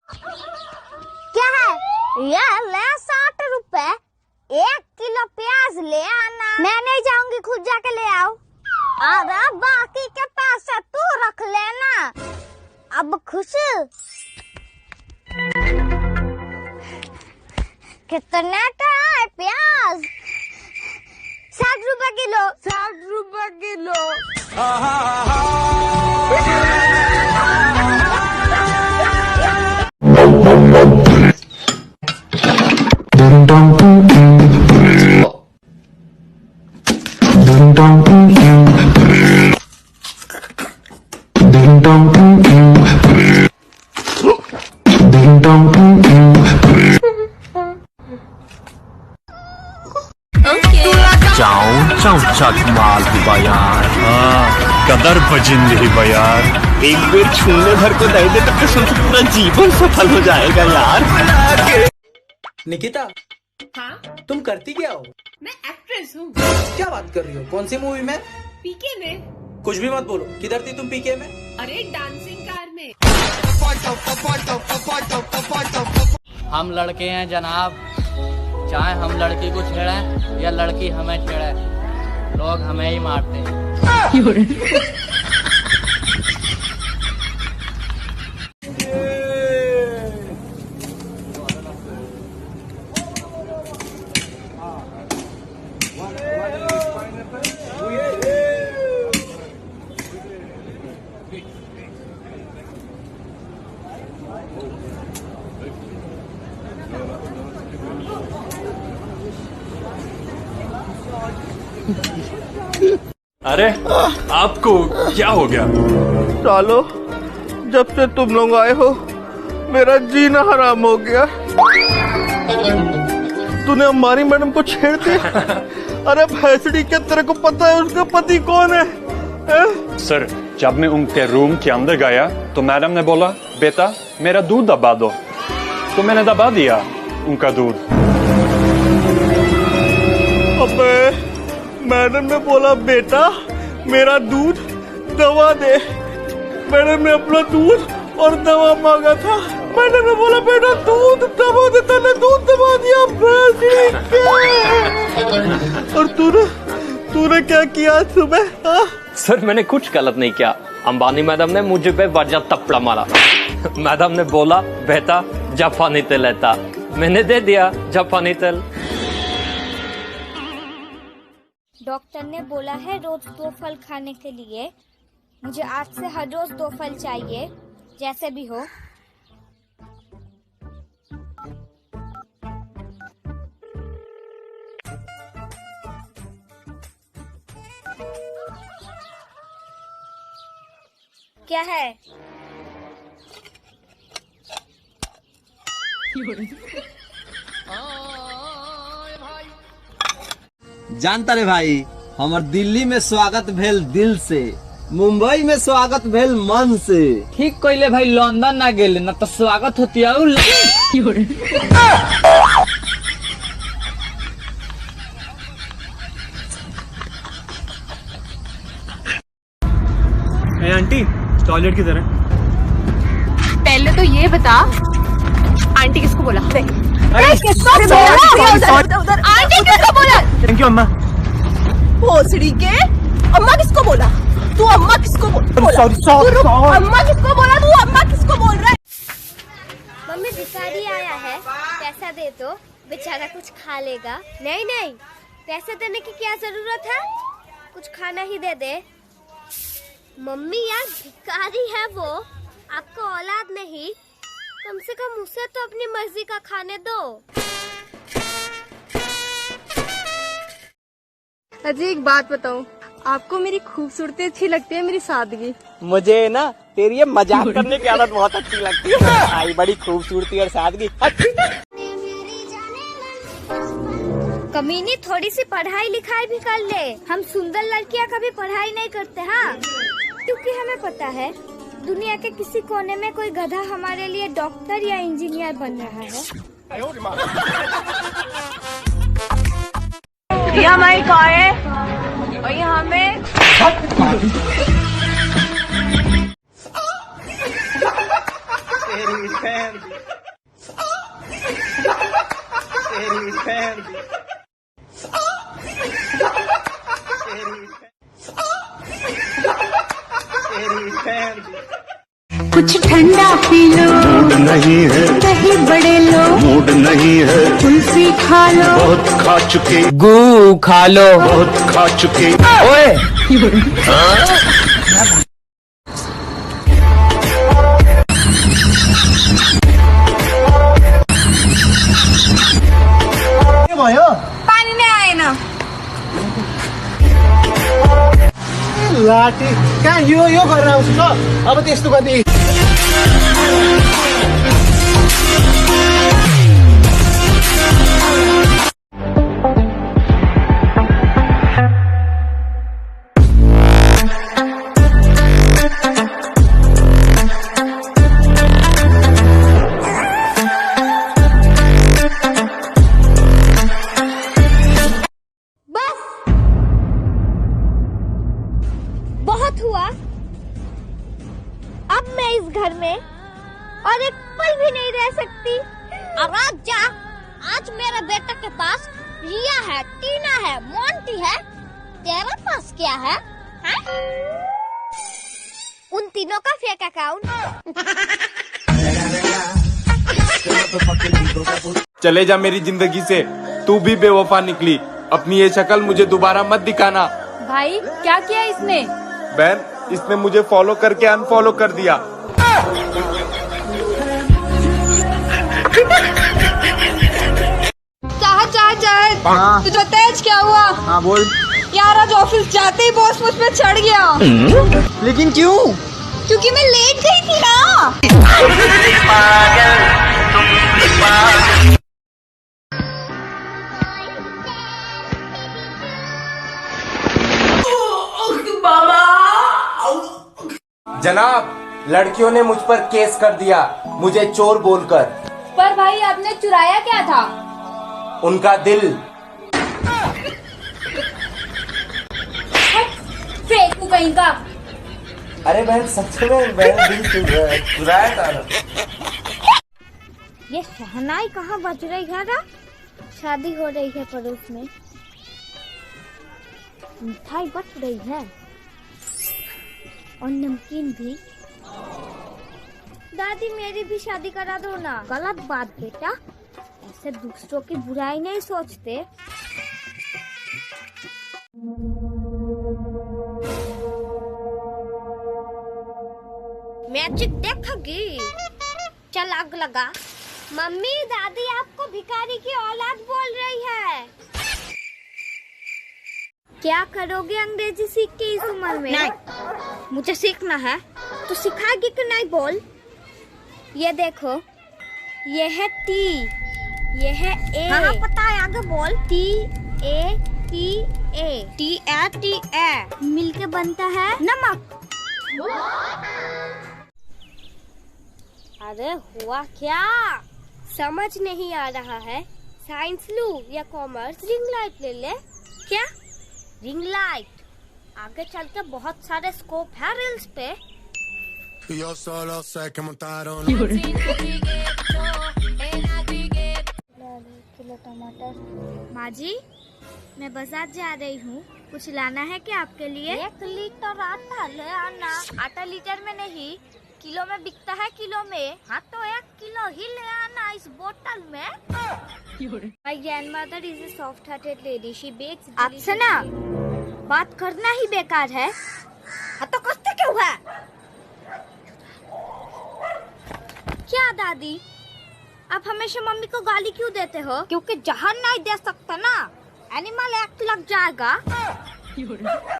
क्या है ये? ले 60 रुपए, 1 किलो प्याज ले आना। मैं नहीं जाऊंगी, खुद जाके ले आओ। अरे बाकी के पैसे तू रख लेना। अब खुश? कितने का है प्याज? 60 रुपए किलो। 60 रुपए किलो। माल यार, कदर बजिंद ही यार। एक बार छूने भर को दे दे तो कसम से पूरा जीवन सफल हो जाएगा यार। निकिता, हाँ? तुम करती क्या हो? मैं एक्ट्रेस हूँ। क्या बात कर रही हो? कौन सी मूवी में? पीके में। कुछ भी मत बोलो। किधर थी तुम पीके में? अरे डांसिंग कार में। हम लड़के हैं जनाब, चाहे हम लड़की को छेड़े या लड़की हमें छेड़े, लोग हमें ही मारते हैं। अरे आपको क्या हो गया? सालो, जब से तुम लोग आए हो मेरा जीना हराम हो गया। तूने हमारी मैडम को छेड़ दिया। अरे भैंसड़ी के, तेरे को पता है उसका पति कौन है? सर, जब मैं उनके रूम के अंदर गया तो मैडम ने बोला, बेटा मेरा दूध दबा दो, तो मैंने दबा दिया उनका दूध। अबे मैडम ने बोला बेटा मेरा दूध दवा दे। मैडम ने अपना दूध और दवा मांगा था। मैडम ने बोला बेटा दूध दवा दे, तूने दूध दबा दिया। और तूने क्या किया सुबह? सर मैंने कुछ गलत नहीं किया। अंबानी मैडम ने मुझे पे वजह तपड़ा मारा। मैडम ने बोला बेटा जापानी तेल लेता, मैंने दे दिया जापानी तेल। डॉक्टर ने बोला है रोज 2 फल खाने के लिए। मुझे आज से हर रोज 2 फल चाहिए, जैसे भी हो। क्या है? जानता रे भाई, हमार दिल्ली में स्वागत भेल दिल से, मुंबई में स्वागत भेल मन से। ठीक कोइले भाई, लंदन ना गेले ना तो स्वागत होती है। आंटी टॉयलेट की तरह। पहले तो ये बता, आंटी किसको बोला? किसको बोला? आंटी किसको बोला? थैंक यू अम्मा। भोसड़ी के अम्मा किसको बोला? तू अम्मा किसको बोला? अम्मा किसको बोला? तू अम्मा किसको बोल रहा है? मम्मी भिखारी आया है, पैसा दे तो बेचारा कुछ खा लेगा। नहीं नहीं, पैसे देने की क्या जरूरत है, कुछ खाना ही दे दे। मम्मी यार भिखारी है वो, आपको औलाद नहीं, कम से कम उसे तो अपनी मर्जी का खाने दो। अजय एक बात बताऊं, आपको मेरी खूबसूरती अच्छी लगती है, मेरी सादगी? मुझे ना तेरी ये मजाक करने की आदत बहुत अच्छी लगती है। आई बड़ी खूबसूरती और सादगी। कमीनी, थोड़ी सी पढ़ाई लिखाई भी कर ले। हम सुंदर लड़कियां कभी पढ़ाई नहीं करते, हाँ, क्योंकि हमें पता है दुनिया के किसी कोने में कोई गधा हमारे लिए डॉक्टर या इंजीनियर बन रहा है। ये हमारी कार है और ये हमें कुछ ठंडा पी लो, मूड नहीं है, दही बड़े लो, मूड नहीं है, तुलसी खा लो, बहुत खा चुके, गू खा लो। बहुत खा चुके। ओए पानी नहीं आए ना। लाठी कहाँ यो गरेर आउँछु त अब त्यस्तो कति बहुत हुआ। अब मैं इस घर में और एक पल भी नहीं रह सकती। अब जा, आज मेरे बेटे के पास रिया है, टीना है, मोंटी है, तेरे पास क्या है? उन तीनों का फेक अकाउंट। चले जा मेरी जिंदगी से, तू भी बेवफा निकली। अपनी ये शक्ल मुझे दोबारा मत दिखाना। भाई क्या किया इसने? बहन, इसने मुझे फॉलो करके अनफॉलो कर दिया। चाहत तुझे पता है आज क्या हुआ? हाँ बोल। यार आज ऑफिस जाते ही बॉस मुझ पे चढ़ गया। लेकिन क्यों? क्योंकि मैं लेट गई थी ना। जनाब, लड़कियों ने मुझ पर केस कर दिया, मुझे चोर बोलकर। पर भाई आपने चुराया क्या था? उनका दिल। फेंकू कहीं का। अरे बहन, सच में मैंने दिल चुराया था ना। ये शहनाई कहाँ बज रही है ना? शादी हो रही है पड़ोस में, मिठाई बच रही है और नमकीन भी। दादी मेरी भी शादी करा दो ना। गलत बात बेटा, ऐसे दूसरों की बुराई नहीं सोचते। मैजिक देखोगी? चल आग लगा। मम्मी दादी आपको भिखारी की औलाद बोल रही है। क्या करोगे अंग्रेजी सीख के इस उम्र में? नहीं, मुझे सीखना है तो सिखाएगी कि नहीं बोल। ये देखो, ये है टी, ये है ए। हाँ पता है, आगे बोल। T A T A, T A T A मिलके बनता है नमक। अरे हुआ क्या? समझ नहीं आ रहा है। साइंस लूं या कॉमर्स? रिंग लाइट ले ले। क्या? रिंग लाइट, आगे चलकर बहुत सारे स्कोप है रील्स पे। किलो टमाटर। माँ जी, मैं बाजार जा रही हूँ, कुछ लाना है क्या आपके लिए? 1 लीटर आटा ले आना। आटा लीटर में नहीं, किलो में बिकता है, किलो में। हाँ तो 1 किलो ही ले आना इस बोतल में। My grandmother is a soft-hearted lady. She bakes. आपसे ना बात करना ही बेकार है। हाँ तो करते क्यों है? क्या दादी, आप हमेशा मम्मी को गाली क्यों देते हो? क्योंकि जहर नहीं दे सकता ना, एनिमल एक्ट लग जाएगा।